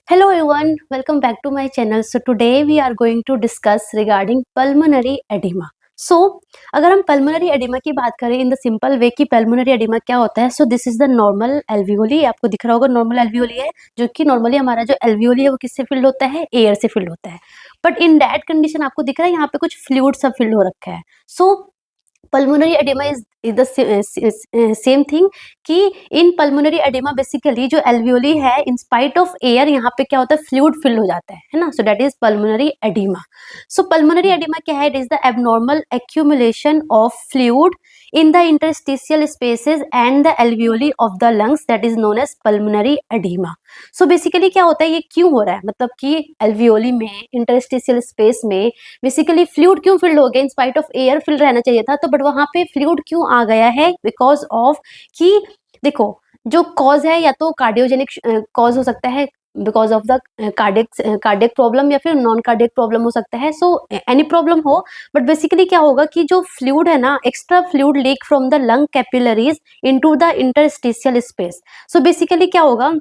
Hello everyone, welcome back to my channel. So today we are going to discuss regarding pulmonary edema. So अगर हम pulmonary edema की बात करें in the simple way कि pulmonary edema क्या होता है, so this is the normal alveoli. आपको दिख रहा होगा normal alveoli है, जो कि normally हमारा जो alveoli है वो किससे filled होता है, air से filled होता है. But in that condition आपको दिख रहा है यहाँ पे कुछ fluid सा filled हो रखा है. So pulmonary oedema is the same thing कि इन पल्मोनरी एडिमा बेसिकली जो एल्वियोली है इन स्पाइट ऑफ एयर यहाँ पे क्या होता है फ्लूइड फिल हो जाता है ना. So that is pulmonary oedema. So pulmonary oedema क्या है? It is the abnormal accumulation of fluid in the interstitial spaces and the alveoli of the lungs that is known as pulmonary edema. So basically क्या होता है, ये क्यों हो रहा है, मतलब कि alveoli में interstitial space में बेसिकली फ्लूइड क्यों फिल हो गया? In spite of air fill रहना चाहिए था, तो बट वहां पे फ्लूइड क्यों आ गया है? बिकॉज ऑफ कि देखो जो कॉज है या तो कार्डियोजेनिक कॉज हो सकता है because of the cardiac problem या फिर नॉन कार्डियक प्रॉब्लम हो सकता है. सो एनी प्रॉब्लम हो, बट बेसिकली क्या होगा कि जो फ्लूइड है ना, extra fluid leak from the lung capillaries into the interstitial space. So basically क्या होगा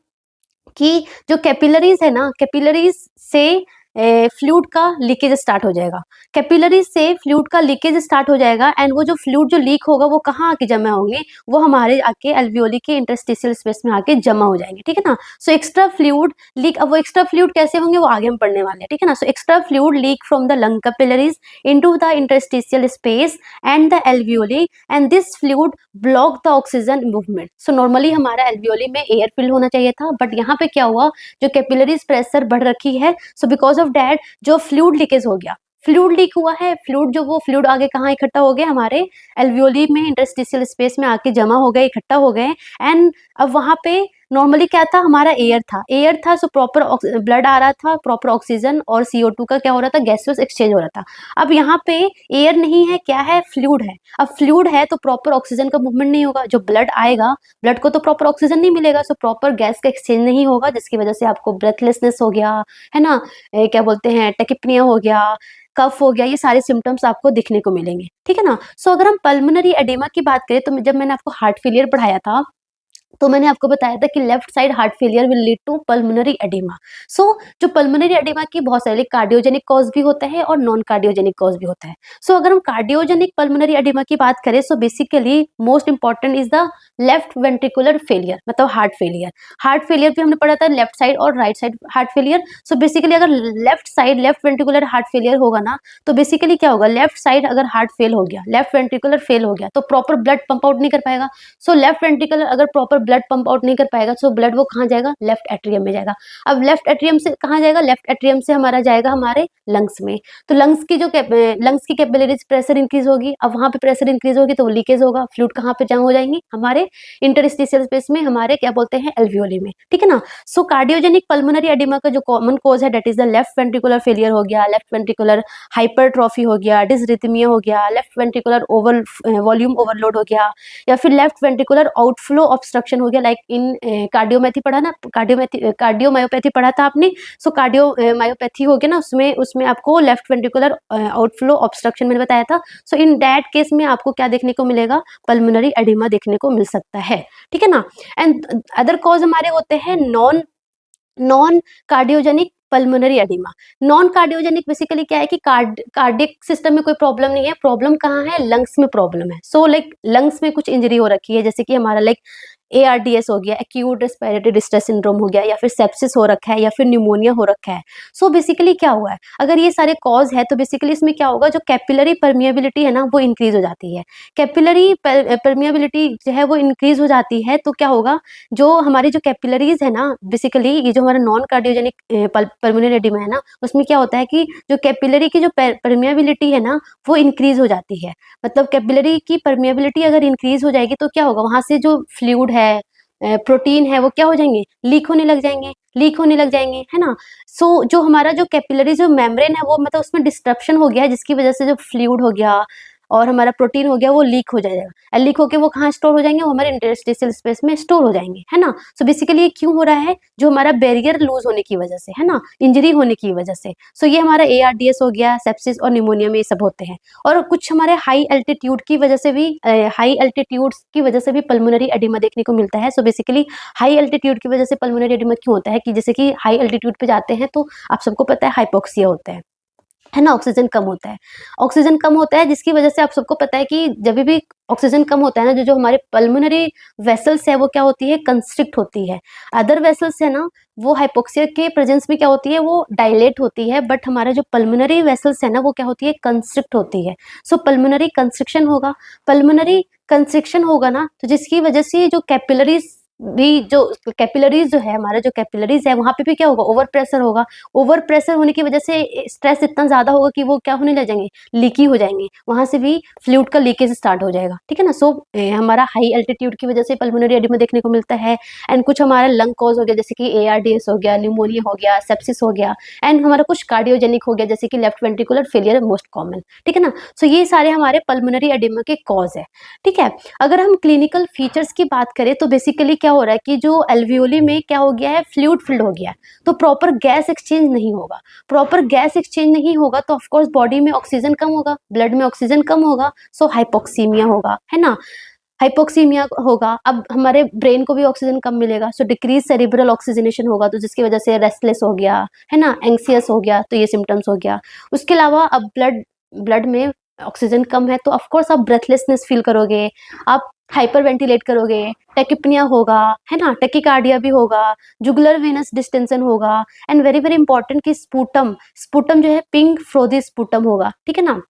कि जो कैपिलरीज है ना, कैपिलरीज से फ्लूइड का लीकेज स्टार्ट हो जाएगा. कैपिलरीज से फ्लूइड का लीकेज स्टार्ट हो जाएगा एंड वो जो फ्लूइड जो लीक होगा वो कहाँ आके जमा होंगे? वो हमारे आके एल्वियोली के इंटरस्टिशियल स्पेस में आके जमा हो जाएंगे. ठीक है ना. सो एक्स्ट्रा फ्लूइड लीक, अब वो एक्स्ट्रा फ्लूइड कैसे होंगे वो आगे हम पढ़ने वाले हैं. ठीक है ना. So extra fluid leak from the lung capillaries into the interstitial space and the alveoli and this fluid block the oxygen movement. So normally हमारा एल्वियोली में एयर फिल होना चाहिए था, बट यहाँ पे क्या हुआ, जो कैपिलरीज प्रेशर बढ़ रखी है, सो बिकॉज ऑफ दैट जो फ्लूइड लीकेज हो गया, फ्लूइड लीक हुआ है, फ्लूइड जो वो फ्लूइड आगे कहाँ इकट्ठा हो गया? हमारे एल्वियोली में इंटरस्टिशियल स्पेस में आके जमा हो गए, इकट्ठा हो गए. एंड अब वहां पे नॉर्मली क्या था, हमारा एयर था. सो प्रॉपर ब्लड आ रहा था, प्रॉपर ऑक्सीजन और CO2 का क्या हो रहा था, गैसियस एक्सचेंज हो रहा था. अब यहाँ पे एयर नहीं है, क्या है? फ्लूइड है. अब फ्लूइड है तो प्रॉपर ऑक्सीजन का मूवमेंट नहीं होगा. जो ब्लड आएगा, ब्लड को तो प्रॉपर ऑक्सीजन नहीं मिलेगा, सो प्रॉपर गैस का एक्सचेंज नहीं होगा, जिसकी वजह से आपको ब्रेथलेसनेस हो गया, है ना, क्या बोलते हैं, टेकिपनिया हो गया, कफ हो गया, ये सारे सिम्टम्स आपको दिखने को मिलेंगे. ठीक है ना. सो अगर हम पल्मोनरी एडेमा की बात करें तो जब मैंने आपको हार्ट फेलियर पढ़ाया था तो मैंने आपको बताया था कि left side heart failure will lead to pulmonary edema. So जो पल्मोनरी एडेमा की बहुत सारे कार्डियोजेनिक कॉज भी होता है और नॉन कार्डियोजेनिक कॉज भी होता है. सो अगर हम कार्डियोजेनिक पल्मोनरी एडेमा की बात करें, so basically most important is the left ventricular failure, मतलब हार्ट फेलियर. हार्ट फेलियर भी हमने पढ़ा था लेफ्ट साइड और right side heart failure. So basically अगर लेफ्ट वेंट्रिकुलर हार्ट फेलियर होगा ना, तो बेसिकली क्या होगा, लेफ्ट साइड अगर हार्ट फेल हो गया, लेफ्ट वेंट्रिकुलर फेल हो गया, तो प्रॉपर ब्लड पंप आउट नहीं कर पाएगा. सो लेफ्ट वेंट्रिकल अगर प्रॉपर ब्लड पंप आउट नहीं कर पाएगा, सो ब्लड वो कहाँ जाएगा? लेफ्ट एट्रियम में जाएगा. अब लेफ्ट एट्रियम से कहाँ जाएगा? लेफ्ट एट्रियम से हमारा जाएगा हमारे लंग्स में. तो लंग्स की कैपिलरीज प्रेशर इंक्रीज होगी. अब वहां पे प्रेशर इंक्रीज होगी तो लीकेज होगा, फ्लूइड कहाँ पे जमा हो जाएंगे? हमारे इंटरस्टिशियल स्पेस में, हमारे क्या बोलते हैं, एल्वियोली में. ठीक है ना. सो कार्डियोजेनिक पल्मोनरी एडिमा का जो कॉमन कॉज है that is the left ventricular failure हो गया, लेफ्ट वेंट्रिकुलर हाइपरट्रॉफी हो गया, डिसरिथमिया हो गया, लेफ्ट वेंट्रिकुलर वॉल्यूम ओवरलोड हो गया, या फिर लेफ्ट वेंट्रिकुलर आउटफ्लो ऑब्स्ट्रक्शन हो गया. लाइक इन कार्डियोमैथी पढ़ा ना, कार्डियोमायोपैथी पढ़ा था आपने. सो कार्डियोमायोपैथी हो गया ना, उसमें आपको लेफ्ट वेंट्रिकुलर आउटफ्लो ऑब्स्ट्रक्शन मैंने बताया था. सो इन दैट केस में आपको क्या देखने को मिलेगा? पल्मोनरी एडिमा देखने को मिल सकता है. ठीक है ना. एंड अदर कॉज हमारे होते हैं non cardiogenic pulmonary oedema. Non cardiogenic basically क्या है कि कार्डियक सिस्टम में कोई प्रॉब्लम नहीं है, प्रॉब्लम कहाँ है? लंग्स में प्रॉब्लम है. सो लाइक लंग्स में कुछ इंजरी हो रखी है, जैसे कि हमारा लाइक ARDS हो गया, एक्यूट रेस्पिरेटरी डिस्ट्रेस सिंड्रोम हो गया, या फिर सेप्सिस हो रखा है, या फिर न्यूमोनिया हो रखा है. सो बेसिकली क्या हुआ है, अगर ये सारे कॉज है तो बेसिकली इसमें क्या होगा, जो कैपिलरी परमिएबिलिटी है ना वो इंक्रीज हो जाती है. कैपिलरी परमिएबिलिटी जो है वो इंक्रीज हो जाती है, तो क्या होगा, जो हमारी जो कैपिलरीज है ना, बेसिकली ये जो हमारा नॉन कार्डियोजेनिक पल्मोनरी एडिमा है ना, उसमें क्या होता है कि जो कैपिलरी की जो परमिएबिलिटी है ना वो इंक्रीज हो जाती है. मतलब कैपिलरी की परमिएबिलिटी अगर इंक्रीज हो जाएगी तो क्या होगा, वहां से जो फ्लूइड है, प्रोटीन है, वो क्या हो जाएंगे? लीक होने लग जाएंगे, है ना. सो जो हमारा जो कैपिलरी जो मेम्ब्रेन है वो मतलब उसमें डिस्ट्रप्शन हो गया है, जिसकी वजह से जो फ्लूइड हो गया और हमारा प्रोटीन हो गया वो लीक हो जाएगा, एंड लीक होके वो कहाँ स्टोर हो जाएंगे, वो हमारे इंटरस्टिशियल स्पेस में स्टोर हो जाएंगे, है ना। सो बेसिकली ये क्यों हो रहा है, जो हमारा बैरियर लूज होने की वजह से, है ना, इंजरी होने की वजह से। सो ये हमारा ARDS हो गया, सेप्सिस और निमोनिया में ये सब होते हैं। और कुछ हमारे हाई एल्टीट्यूड की वजह से भी हाई एल्टीट्यूड की वजह से भी पल्मोनरी एडिमा देखने को मिलता है। सो बेसिकली हाई एल्टीट्यूड की वजह से पल्मोनरी एडिमा क्यों होता है कि जैसे कि हाई एल्टीट्यूड पे जाते हैं तो आप सबको पता है हाइपोक्सिया होता है ना, ऑक्सीजन कम होता है। ऑक्सीजन कम होता है जिसकी वजह से आप सबको पता है कि जब भी ऑक्सीजन कम होता है ना, जो जो हमारे पल्मोनरी वेसल्स है वो क्या होती है, कंस्ट्रिक्ट होती है। अदर वेसल्स है ना, वो हाइपोक्सिया के प्रेजेंस में क्या होती है, वो डायलेट होती है, बट हमारा जो पल्मोनरी वेसल्स है ना वो क्या होती है, कंस्ट्रिक्ट होती है। सो पल्मोनरी कंस्ट्रिक्शन होगा, पल्मोनरी कंस्ट्रिक्शन होगा ना, तो जिसकी वजह से जो कैपिलरीज जो है, हमारा जो कैपिलरीज है वहां पे भी क्या होगा, ओवर प्रेशर होगा। ओवर प्रेशर होने की वजह से स्ट्रेस इतना ज्यादा होगा कि वो क्या होने लग जाएंगे, लीकी हो जाएंगे, वहां से भी फ्लूइड का लीकेज स्टार्ट हो जाएगा, ठीक है ना। सो हमारा हाई एल्टीट्यूड की वजह से पल्मोनरी एडिमा देखने को मिलता है। एंड कुछ हमारा लंग कॉज हो गया, जैसे कि ARDS हो गया, न्यूमोनिया हो गया, सेप्सिस हो गया, एंड हमारा कुछ कार्डियोजेनिक हो गया, जैसे कि left ventricular failure most common, ठीक है ना। सो ये सारे हमारे पल्मोनरी एडिमा के कॉज है, ठीक है। अगर हम क्लिनिकल फीचर्स की बात करें तो बेसिकली क्या हो रहा है कि जो एल्वियोली में क्या हो गया है, फ्लूइड फिल्ड हो गया है, तो प्रॉपर गैस एक्सचेंज नहीं होगा। प्रॉपर गैस एक्सचेंज नहीं होगा तो ऑफ कोर्स बॉडी में ऑक्सीजन कम होगा, ब्लड में ऑक्सीजन कम होगा, सो हाइपोक्सीमिया होगा, है ना, हाइपोक्सीमिया होगा। अब हमारे ब्रेन को भी ऑक्सीजन कम मिलेगा, सो डिक्रीज सेरिब्रल ऑक्सीजनेशन होगा, तो जिसकी वजह से रेस्टलेस हो गया, है ना, एंग्सियस हो गया, तो ये सिम्टम्स हो गया। उसके अलावा अब ब्लड में ऑक्सीजन कम है तो ऑफ कोर्स आप ब्रेथलेसनेस फील करोगे, आप हाइपर वेंटिलेट करोगे, टेकिपनिया होगा, है ना, टेकिकार्डिया भी होगा, जुगुलर वेनस डिस्टेंशन होगा, एंड वेरी वेरी इंपॉर्टेंट कि स्पूटम जो है पिंक फ्रोदी स्पूटम होगा, ठीक है ना।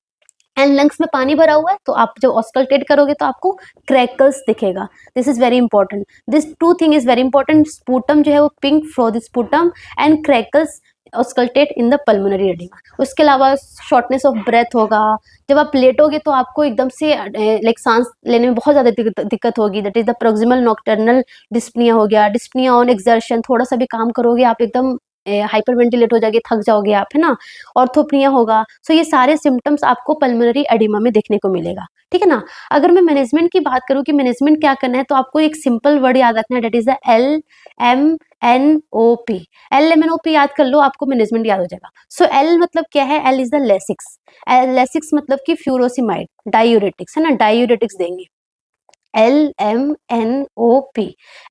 एंड लंग्स में पानी भरा हुआ है तो आप जब ऑस्कल्टेट करोगे तो आपको क्रैकल्स दिखेगा। This is very important, this two thing is very important. Sputum जो है वो pink frothy sputum and crackles auscultate in the pulmonary edema. उसके अलावा शॉर्टनेस ऑफ ब्रेथ होगा, जब आप लेटोगे तो आपको एकदम से लाइक सांस लेने में बहुत ज्यादा दिक्कत होगी, that is the proximal nocturnal dyspnoea हो गया। डिस्पनिया ऑन एक्सर्शन, थोड़ा सा भी काम करोगे आप एकदम हाइपर वेंटिलेट हो जाएगी, थक जाओगे आप, है ना। ऑर्थोपनिया होगा। सो ये सारे सिम्टम्स आपको पल्मोनरी एडिमा में देखने को मिलेगा, ठीक है ना। अगर मैं मैनेजमेंट की बात करूं कि मैनेजमेंट क्या करना है, तो आपको एक सिंपल वर्ड याद रखना है, that is the LMNOP। LMNOP याद कर लो, आपको मैनेजमेंट याद हो जाएगा। सो L मतलब क्या है, L is the Lasix. Lasix मतलब कि फ्यूरोसिमाइड, डायूरेटिक्स, है ना, डायूरेटिक्स देंगे। LMNOP,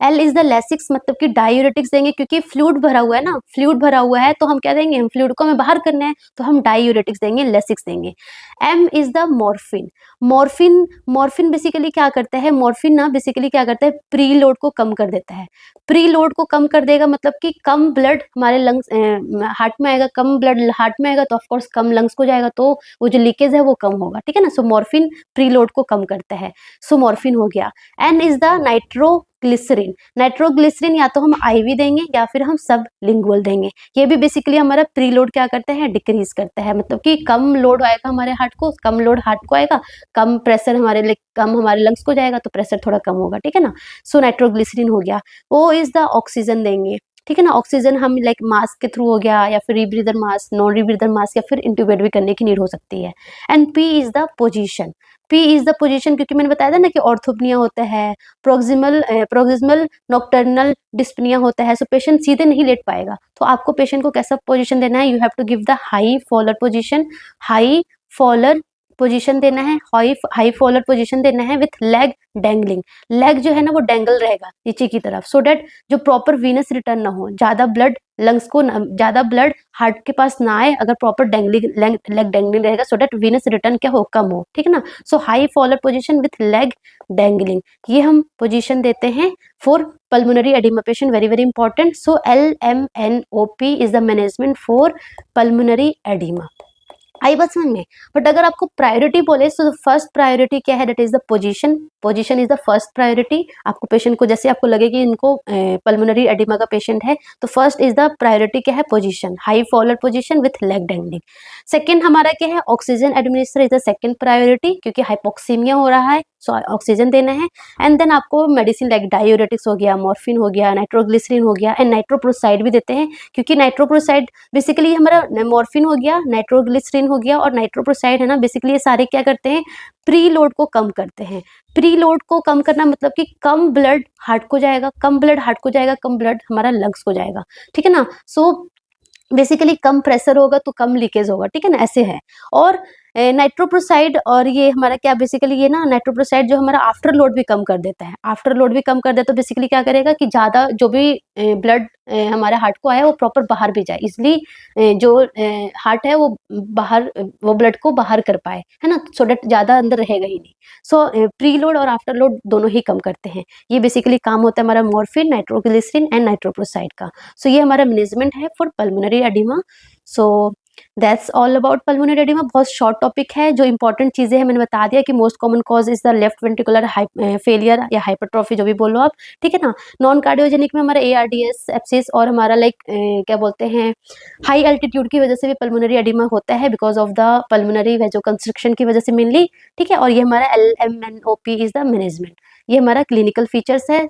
L is the Lasix मतलब कि डायूरेटिक्स देंगे, क्योंकि फ्लूइड भरा हुआ है ना, फ्लूइड भरा हुआ है तो हम क्या देंगे, हम फ्लूइड को हमें बाहर करना है तो हम डायूरेटिक्स देंगे, लेसिक्स देंगे। M is the morphine. Morphine basically क्या करता है, मॉर्फिन ना बेसिकली क्या करता है, प्री लोड को कम कर देता है। प्री लोड को कम कर देगा मतलब कि कम ब्लड हमारे लंग्स हार्ट में आएगा, कम ब्लड हार्ट में आएगा तो ऑफकोर्स कम लंग्स को जाएगा, तो वो जो लीकेज है वो कम होगा, ठीक है ना। सो मॉर्फिन प्री लोड को कम करता है, सो मॉर्फिन हो गया। N is the nitroglycerin. Nitroglycerin या तो हम IV देंगे या फिर हम सब लिंगुअल देंगे। ये भी बेसिकली हमारा प्री लोड क्या करता है, डिक्रीज करता है, मतलब कि कम लोड आएगा हमारे हार्ट को, कम लोड हार्ट को आएगा, कम प्रेशर कम हमारे लंग्स को जाएगा तो प्रेशर थोड़ा कम होगा, ठीक है ना। सो नाइट्रोग्लिसरीन हो गया। O इज द ऑक्सीजन देंगे, ठीक है ना। ऑक्सीजन हम लाइक मास्क के थ्रू हो गया, या फिर रीब्रीदर मास्क, नॉन रीब्रीदर मास्क, या फिर इंट्यूबेट भी करने की नीड हो सकती है। And P is the position. P is the position क्योंकि मैंने बताया था ना कि ऑर्थोपनिया होता है, प्रोक्सिमल नॉक्टर्नल डिस्पनिया होता है, सो पेशेंट सीधे नहीं लेट पाएगा, तो आपको पेशेंट को कैसा पोजीशन देना है, you have to give the high Fowler position. High Fowler position देना है, हाई फॉलर पोजीशन देना है विथ लेग डेंगलिंग। लेग जो है ना वो डेंगल रहेगा नीचे की तरफ, सो डेट जो प्रॉपर वीनस रिटर्न ना हो, ज्यादा ब्लड लंग्स को, ज्यादा ब्लड हार्ट के पास ना आए, अगर प्रॉपर डेंगलिंग लेग डेंगलिंग रहेगा, सो डेट वीनस रिटर्न क्या हो, कम हो, ठीक है ना। So high Fowler position with leg dangling, ये हम पोजीशन देते हैं for pulmonary edema patient, very very important. So LMNOP is the management for pulmonary edema. आई बात समझ में। बट अगर आपको प्रायोरिटी बोले तो फर्स्ट प्रायोरिटी क्या है, that is the position. Position is the first priority. आपको पेशेंट को जैसे आपको लगे कि इनको पल्मोनरी एडिमा का पेशेंट है, तो फर्स्ट इज द प्रायोरिटी क्या है, position, high followed position with leg dangling. Second हमारा क्या है, oxygen administer is the second priority, क्योंकि हाइपोक्सीमिया हो रहा है, सो ऑक्सीजन देना है। एंड देन आपको मेडिसिन लाइक डायूरेटिक्स हो गया, मॉर्फिन हो गया, नाइट्रोग्लिसरीन हो गया, एंड नाइट्रोप्रोसाइड भी देते हैं, क्योंकि नाइट्रोप्रोसाइड बेसिकली हमारा मॉर्फिन हो गया, नाइट्रोग्लिसरीन हो गया और नाइट्रोप्रोसाइड है ना, बेसिकली ये सारे क्या करते हैं, प्री लोड को कम करते हैं। प्री लोड को कम करना मतलब कि कम ब्लड हार्ट को जाएगा, कम ब्लड हार्ट को जाएगा, कम ब्लड हमारा लंग्स को जाएगा, ठीक है ना। सो बेसिकली कम प्रेशर होगा तो कम लीकेज होगा, ठीक है ना, ऐसे है। और नाइट्रोप्रोसाइड और ये हमारा क्या बेसिकली ये ना नाइट्रोप्रोसाइड जो हमारा आफ्टर लोड भी कम कर देता है, आफ्टर लोड भी कम कर देता है, तो बेसिकली क्या करेगा कि ज़्यादा जो भी ब्लड हमारे हार्ट को आया वो प्रॉपर बाहर भी जाए, इसलिए जो हार्ट है वो बाहर वो ब्लड को बाहर कर पाए, है ना, सो डेट ज़्यादा अंदर रहेगा ही नहीं। सो प्री लोड और आफ्टर लोड दोनों ही कम करते हैं। ये बेसिकली काम होता है हमारा मॉर्फिन, नाइट्रोग्लिसरीन एंड नाइट्रोप्रोसाइड का। सो ये हमारा मैनेजमेंट है for pulmonary oedema. So that's all about pulmonary oedema. बहुत शॉर्ट टॉपिक है, जो इंपॉर्टेंट चीज़ें हैं मैंने बता दिया कि most common cause is the left ventricular failure या हाइपरट्रॉफी, जो भी बोलो आप, ठीक है ना। नॉन कार्डियोजेनिक में हमारा ARDS, एप्सिस और हमारा क्या बोलते हैं हाई एल्टीट्यूड की वजह से भी पल्मोनरी एडिमा होता है, बिकॉज ऑफ द पल्मोनरी वेजोकंस्ट्रिक्शन की वजह से मेनली, ठीक है। और ये हमारा LMNOP इज द मैनेजमेंट। ये हमारा क्लिनिकल फीचर्स है।